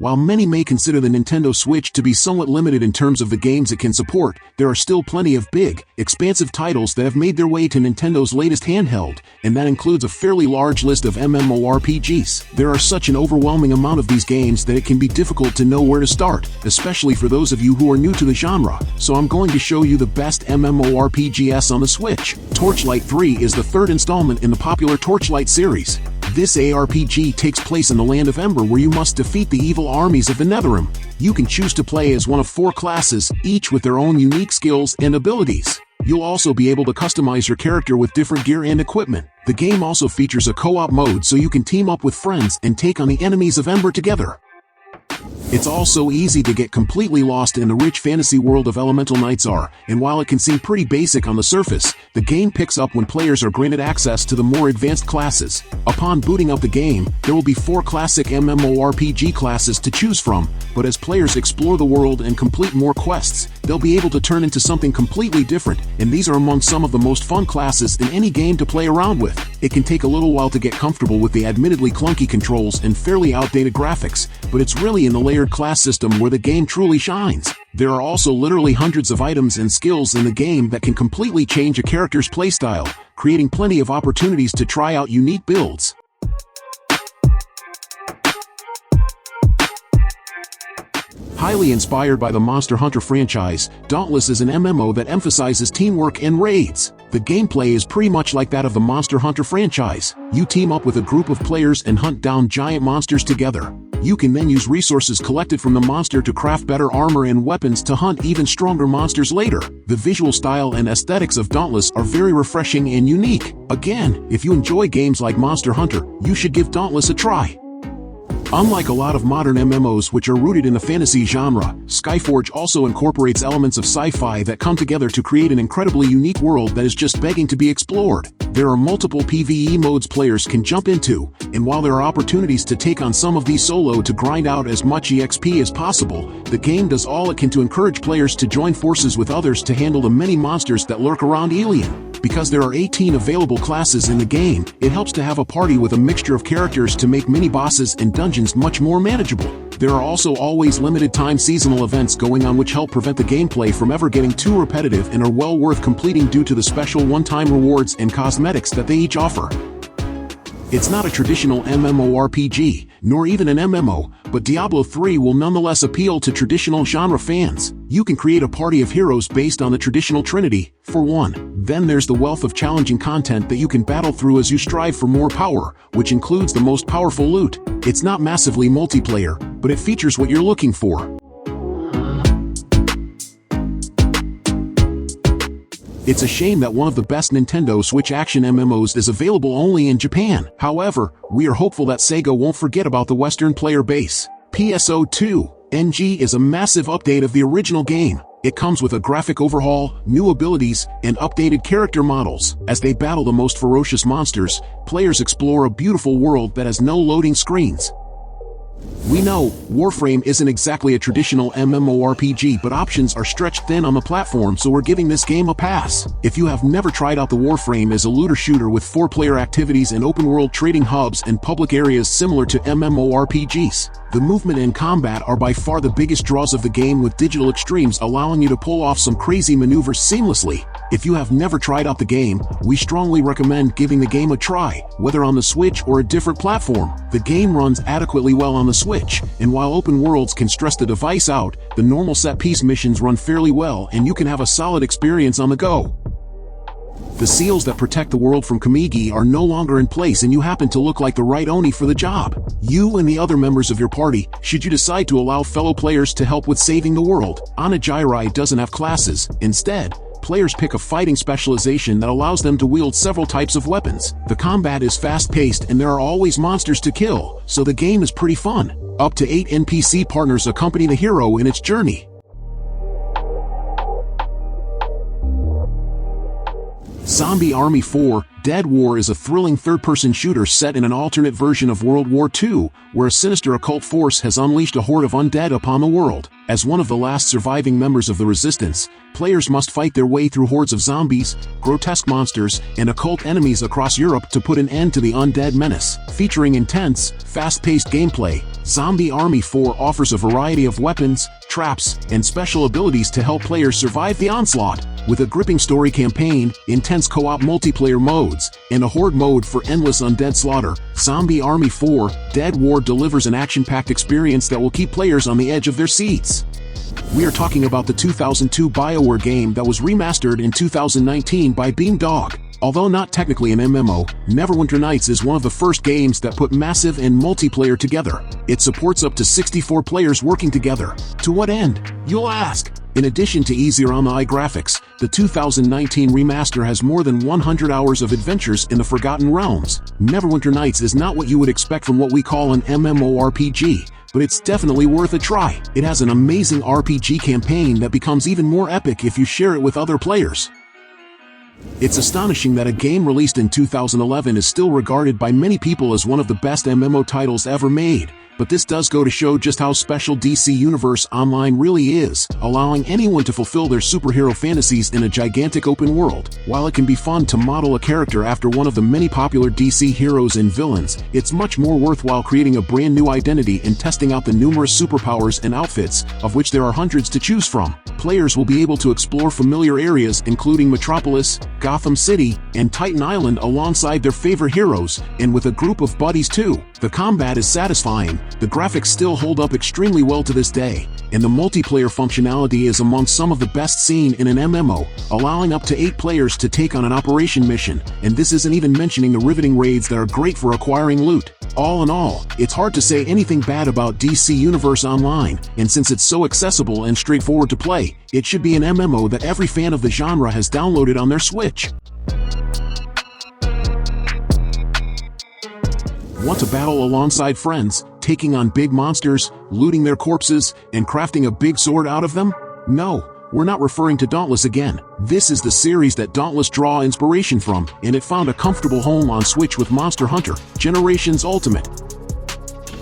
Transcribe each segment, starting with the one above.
While many may consider the Nintendo Switch to be somewhat limited in terms of the games it can support, there are still plenty of big, expansive titles that have made their way to Nintendo's latest handheld, and that includes a fairly large list of MMORPGs. There are such an overwhelming amount of these games that it can be difficult to know where to start, especially for those of you who are new to the genre, so I'm going to show you the best MMORPGs on the Switch. Torchlight 3 is the third installment in the popular Torchlight series. This ARPG takes place in the land of Ember, where you must defeat the evil armies of the Netherrealm. You can choose to play as one of 4 classes, each with their own unique skills and abilities. You'll also be able to customize your character with different gear and equipment. The game also features a co-op mode so you can team up with friends and take on the enemies of Ember together. It's also easy to get completely lost in the rich fantasy world of Elemental Knights are, and while it can seem pretty basic on the surface, the game picks up when players are granted access to the more advanced classes. Upon booting up the game, there will be 4 classic MMORPG classes to choose from, but as players explore the world and complete more quests, they'll be able to turn into something completely different, and these are among some of the most fun classes in any game to play around with. It can take a little while to get comfortable with the admittedly clunky controls and fairly outdated graphics, but it's really in the layered class system where the game truly shines. There are also literally hundreds of items and skills in the game that can completely change a character's playstyle, creating plenty of opportunities to try out unique builds. Highly inspired by the Monster Hunter franchise, Dauntless is an MMO that emphasizes teamwork and raids. The gameplay is pretty much like that of the Monster Hunter franchise. You team up with a group of players and hunt down giant monsters together. You can then use resources collected from the monster to craft better armor and weapons to hunt even stronger monsters later. The visual style and aesthetics of Dauntless are very refreshing and unique. Again, if you enjoy games like Monster Hunter, you should give Dauntless a try. Unlike a lot of modern MMOs which are rooted in the fantasy genre, Skyforge also incorporates elements of sci-fi that come together to create an incredibly unique world that is just begging to be explored. There are multiple PvE modes players can jump into, and while there are opportunities to take on some of these solo to grind out as much EXP as possible, the game does all it can to encourage players to join forces with others to handle the many monsters that lurk around Alien. Because there are 18 available classes in the game, it helps to have a party with a mixture of characters to make mini-bosses and dungeons much more manageable. There are also always limited-time seasonal events going on which help prevent the gameplay from ever getting too repetitive and are well worth completing due to the special one-time rewards and cosmetics that they each offer. It's not a traditional MMORPG, nor even an MMO, but Diablo 3 will nonetheless appeal to traditional genre fans. You can create a party of heroes based on the traditional trinity, for one. Then there's the wealth of challenging content that you can battle through as you strive for more power, which includes the most powerful loot. It's not massively multiplayer, but it features what you're looking for. It's a shame that one of the best Nintendo Switch action MMOs is available only in Japan. However, we are hopeful that Sega won't forget about the Western player base. PSO2 is a massive update of the original game. It comes with a graphic overhaul, new abilities, and updated character models. As they battle the most ferocious monsters, players explore a beautiful world that has no loading screens. We know, Warframe isn't exactly a traditional MMORPG, but options are stretched thin on the platform, so we're giving this game a pass. If you have never tried out the Warframe as a looter shooter with 4-player activities and open-world trading hubs and public areas similar to MMORPGs, the movement and combat are by far the biggest draws of the game, with digital extremes allowing you to pull off some crazy maneuvers seamlessly. If you have never tried out the game, we strongly recommend giving the game a try, whether on the Switch or a different platform. The game runs adequately well on the Switch, and while open worlds can stress the device out, the normal set-piece missions run fairly well and you can have a solid experience on the go. The seals that protect the world from Kamigi are no longer in place, and you happen to look like the right Oni for the job. You and the other members of your party, should you decide to allow fellow players to help with saving the world. Onigiri doesn't have classes. Instead, players pick a fighting specialization that allows them to wield several types of weapons. The combat is fast-paced and there are always monsters to kill, so the game is pretty fun. Up to 8 NPC partners accompany the hero in its journey. Zombie Army 4 Dead War is a thrilling third-person shooter set in an alternate version of World War II, where a sinister occult force has unleashed a horde of undead upon the world. As one of the last surviving members of the Resistance, players must fight their way through hordes of zombies, grotesque monsters, and occult enemies across Europe to put an end to the undead menace. Featuring intense, fast-paced gameplay, Zombie Army 4 offers a variety of weapons, traps, and special abilities to help players survive the onslaught. With a gripping story campaign, intense co-op multiplayer modes, and a horde mode for endless undead slaughter, Zombie Army 4: Dead War delivers an action-packed experience that will keep players on the edge of their seats. We are talking about the 2002 BioWare game that was remastered in 2019 by Beamdog. Although not technically an MMO, Neverwinter Nights is one of the first games that put massive and multiplayer together. It supports up to 64 players working together. To what end, you'll ask? In addition to easier-on-the-eye graphics, the 2019 remaster has more than 100 hours of adventures in the Forgotten Realms. Neverwinter Nights is not what you would expect from what we call an MMORPG, but it's definitely worth a try. It has an amazing RPG campaign that becomes even more epic if you share it with other players. It's astonishing that a game released in 2011 is still regarded by many people as one of the best MMO titles ever made. But this does go to show just how special DC Universe Online really is, allowing anyone to fulfill their superhero fantasies in a gigantic open world. While it can be fun to model a character after one of the many popular DC heroes and villains, it's much more worthwhile creating a brand new identity and testing out the numerous superpowers and outfits, of which there are hundreds to choose from. Players will be able to explore familiar areas including Metropolis, Gotham City, and Titan Island alongside their favorite heroes, and with a group of buddies too. The combat is satisfying, the graphics still hold up extremely well to this day, and the multiplayer functionality is among some of the best seen in an MMO, allowing up to 8 players to take on an operation mission, and this isn't even mentioning the riveting raids that are great for acquiring loot. All in all, it's hard to say anything bad about DC Universe Online, and since it's so accessible and straightforward to play, it should be an MMO that every fan of the genre has downloaded on their Switch. Want to battle alongside friends, taking on big monsters, looting their corpses, and crafting a big sword out of them? No, we're not referring to Dauntless again. This is the series that Dauntless draw inspiration from, and it found a comfortable home on Switch with Monster Hunter Generations Ultimate.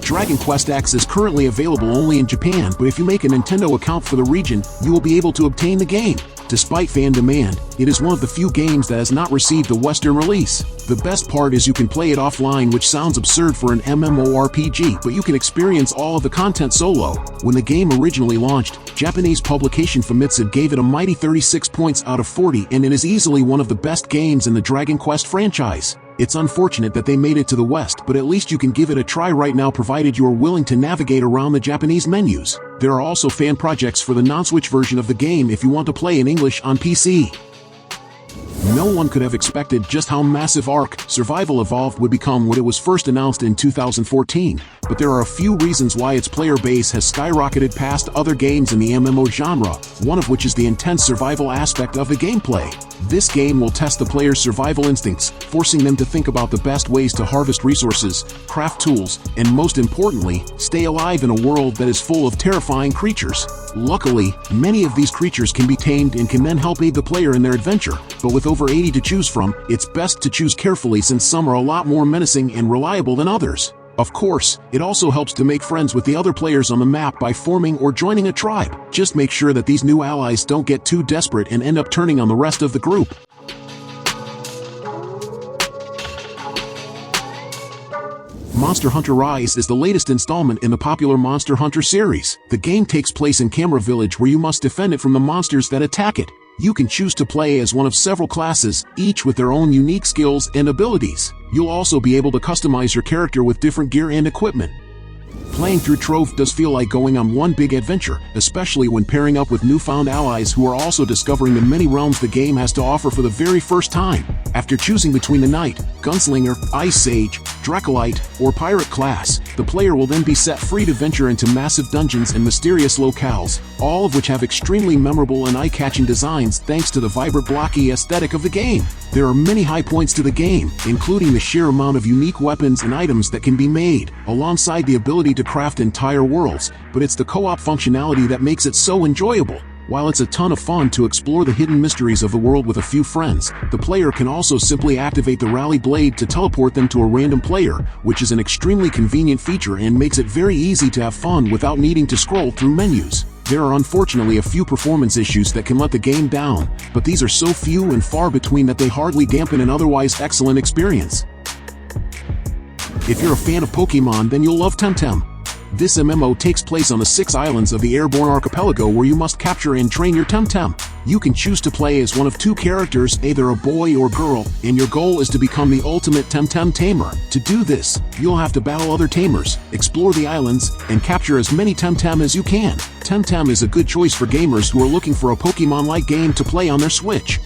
Dragon Quest X is currently available only in Japan, but if you make a Nintendo account for the region, you will be able to obtain the game. Despite fan demand, it is one of the few games that has not received a Western release. The best part is you can play it offline, which sounds absurd for an MMORPG, but you can experience all of the content solo. When the game originally launched, Japanese publication Famitsu gave it a mighty 36 points out of 40, and it is easily one of the best games in the Dragon Quest franchise. It's unfortunate that they made it to the West, but at least you can give it a try right now provided you are willing to navigate around the Japanese menus. There are also fan projects for the non-Switch version of the game if you want to play in English on PC. No one could have expected just how massive Ark Survival Evolved would become when it was first announced in 2014, but there are a few reasons why its player base has skyrocketed past other games in the MMO genre, one of which is the intense survival aspect of the gameplay. This game will test the player's survival instincts, forcing them to think about the best ways to harvest resources, craft tools, and most importantly, stay alive in a world that is full of terrifying creatures. Luckily, many of these creatures can be tamed and can then help aid the player in their adventure, but with over 80 to choose from, it's best to choose carefully since some are a lot more menacing and reliable than others. Of course, it also helps to make friends with the other players on the map by forming or joining a tribe. Just make sure that these new allies don't get too desperate and end up turning on the rest of the group. Monster Hunter Rise is the latest installment in the popular Monster Hunter series. The game takes place in Camera Village, where you must defend it from the monsters that attack it. You can choose to play as one of several classes, each with their own unique skills and abilities. You'll also be able to customize your character with different gear and equipment. Playing through Trove does feel like going on one big adventure, especially when pairing up with newfound allies who are also discovering the many realms the game has to offer for the very first time. After choosing between the Knight, Gunslinger, Ice Sage, Dracolite, or Pirate class, the player will then be set free to venture into massive dungeons and mysterious locales, all of which have extremely memorable and eye-catching designs thanks to the vibrant blocky aesthetic of the game. There are many high points to the game, including the sheer amount of unique weapons and items that can be made, alongside the ability to craft entire worlds, but it's the co-op functionality that makes it so enjoyable. While it's a ton of fun to explore the hidden mysteries of the world with a few friends, the player can also simply activate the rally blade to teleport them to a random player, which is an extremely convenient feature and makes it very easy to have fun without needing to scroll through menus. There are unfortunately a few performance issues that can let the game down, but these are so few and far between that they hardly dampen an otherwise excellent experience. If you're a fan of Pokemon, then you'll love TemTem. This MMO takes place on the 6 islands of the airborne archipelago where you must capture and train your TemTem. You can choose to play as one of 2 characters, either a boy or girl, and your goal is to become the ultimate TemTem tamer. To do this, you'll have to battle other tamers, explore the islands, and capture as many TemTem as you can. TemTem is a good choice for gamers who are looking for a Pokemon-like game to play on their Switch.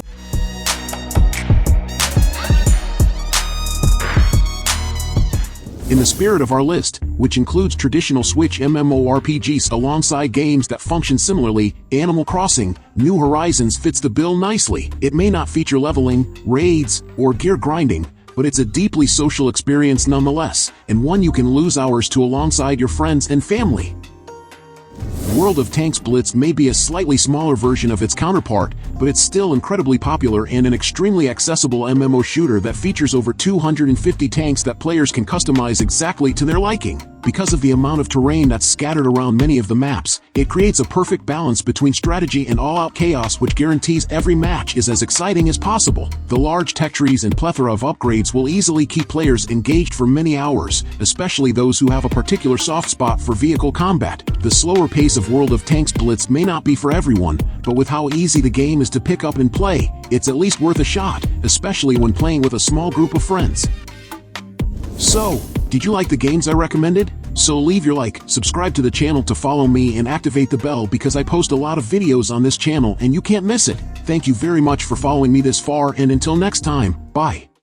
In the spirit of our list, which includes traditional Switch MMORPGs alongside games that function similarly, Animal Crossing: New Horizons fits the bill nicely. It may not feature leveling, raids, or gear grinding, but it's a deeply social experience nonetheless, and one you can lose hours to alongside your friends and family. World of Tanks Blitz may be a slightly smaller version of its counterpart, but it's still incredibly popular and an extremely accessible MMO shooter that features over 250 tanks that players can customize exactly to their liking. Because of the amount of terrain that's scattered around many of the maps, it creates a perfect balance between strategy and all-out chaos, which guarantees every match is as exciting as possible. The large tech trees and plethora of upgrades will easily keep players engaged for many hours, especially those who have a particular soft spot for vehicle combat. The slower pace of World of Tanks Blitz may not be for everyone, but with how easy the game is to pick up and play, it's at least worth a shot, especially when playing with a small group of friends. So, did you like the games I recommended? So leave your like, subscribe to the channel to follow me, and activate the bell because I post a lot of videos on this channel and you can't miss it. Thank you very much for following me this far, and until next time, bye.